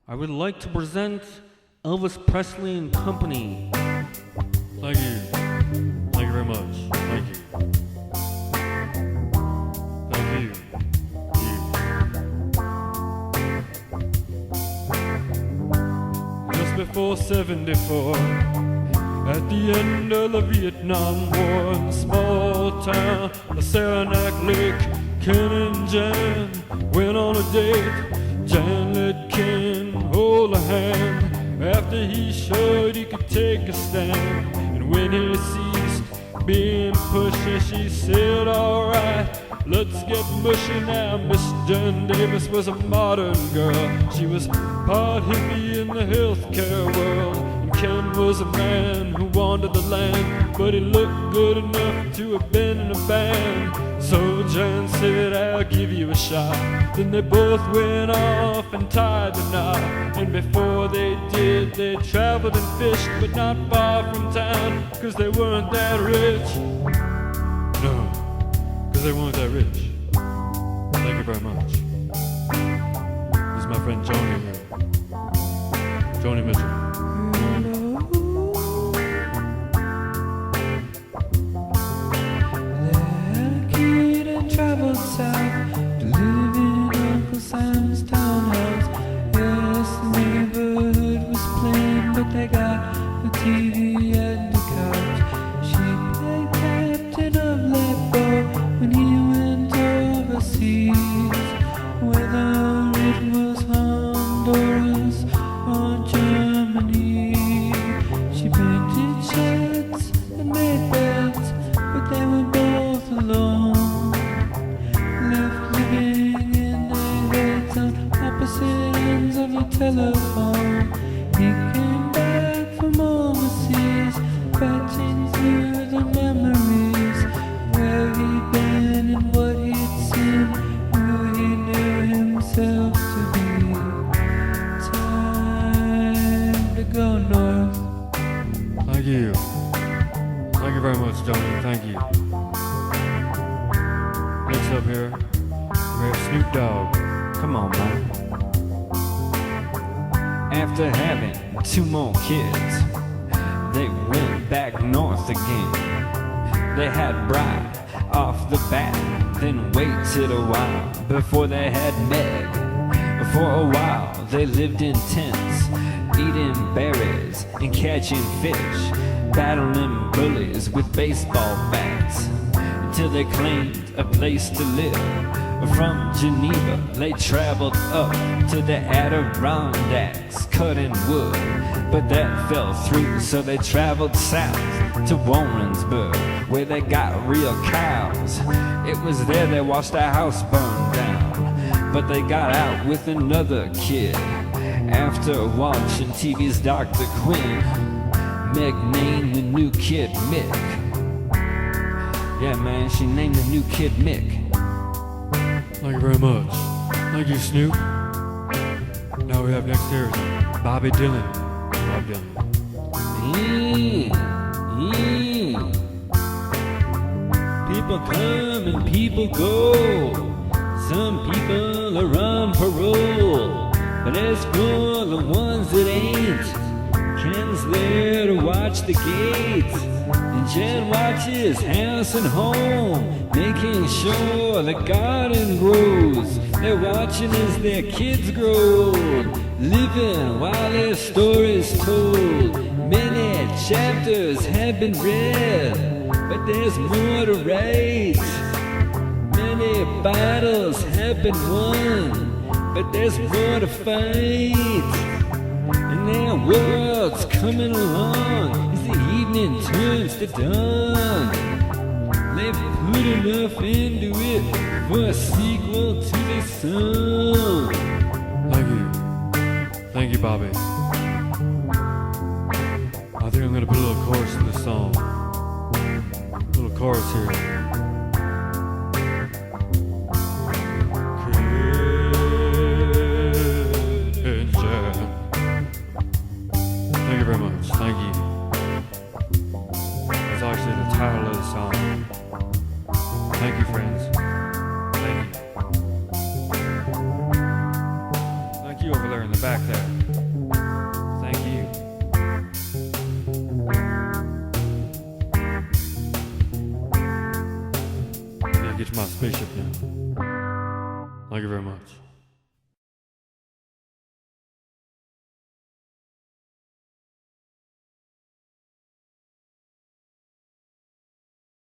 I would like to present Elvis Presley and Company. Thank you. Thank you very much. Thank you. Thank you. Just before 74, at the end of the Vietnam War, in a small town of Saranac Lake, Ken and Jan went on a date. Jan let Ken hold a hand after he showed he could take a stand. And when he ceased being pushy, she said, "Alright, let's get mushy now." Miss Jan Davis was a modern girl. She was part hippie in the healthcare world. And Ken was a man who wandered the land, but he looked good enough to have been in a band. So Jan said, "I'll give you a shot." Then they both went off and tied the knot. And before they did, they traveled and fished, but not far from town, 'cause they weren't that rich. No, 'cause they weren't that rich. Thank you very much. This is my friend Joni here. Joni Mitchell. Traveled south to live in Uncle Sam's townhouse. Yes, the neighborhood was plain, but they got a TV and a couch. She played captain of that boat when he went overseas, whether it was Honduras or Germany. She painted shirts and made beds, but they were both alone, opposite ends of the telephone. He came back from overseas, patching through the memories, where he'd been and what he'd seen, who he knew himself to be. Time to go north. Thank you. Thank you very much, Joni. Thank you. Next up here, we have Snoop Dogg. Come on, man. After having 2 more kids, they went back north again. They had Bride off the bat, then waited a while before they had Meg. For a while they lived in tents, eating berries and catching fish, battling bullies with baseball bats, until they claimed a place to live. From Geneva, they traveled up to the Adirondacks, cutting wood, but that fell through, so they traveled south to Warrensburg, where they got real cows. It was there they watched a house burn down, but they got out with another kid. After watching TV's Dr. Quinn, Meg named the new kid Mick. Yeah, man, she named the new kid Mick. Thank you very much. Thank you, Snoop. Now we have next here Bobby Dylan. Bob Dylan. People come and people go. Some people are on parole, but as for the ones that ain't, Ken's there to watch the gates, and Jen watches house and home, making sure the garden grows. They're watching as their kids grow old, living while their story's told. Many chapters have been read, but there's more to write. Many battles have been won, but there's more to fight. And their world's coming along as the evening turns to dawn. They've put enough into it for a sequel to this song. Thank you. Thank you, Bobby. I think I'm gonna put a little chorus in this song. A little chorus here. Thank you very much. Thank you. That's actually the title of the song. Thank you, friends. Thank you. Thank you over there in the back there. care. Thank you. I need to get to my spaceship now. Thank you very much.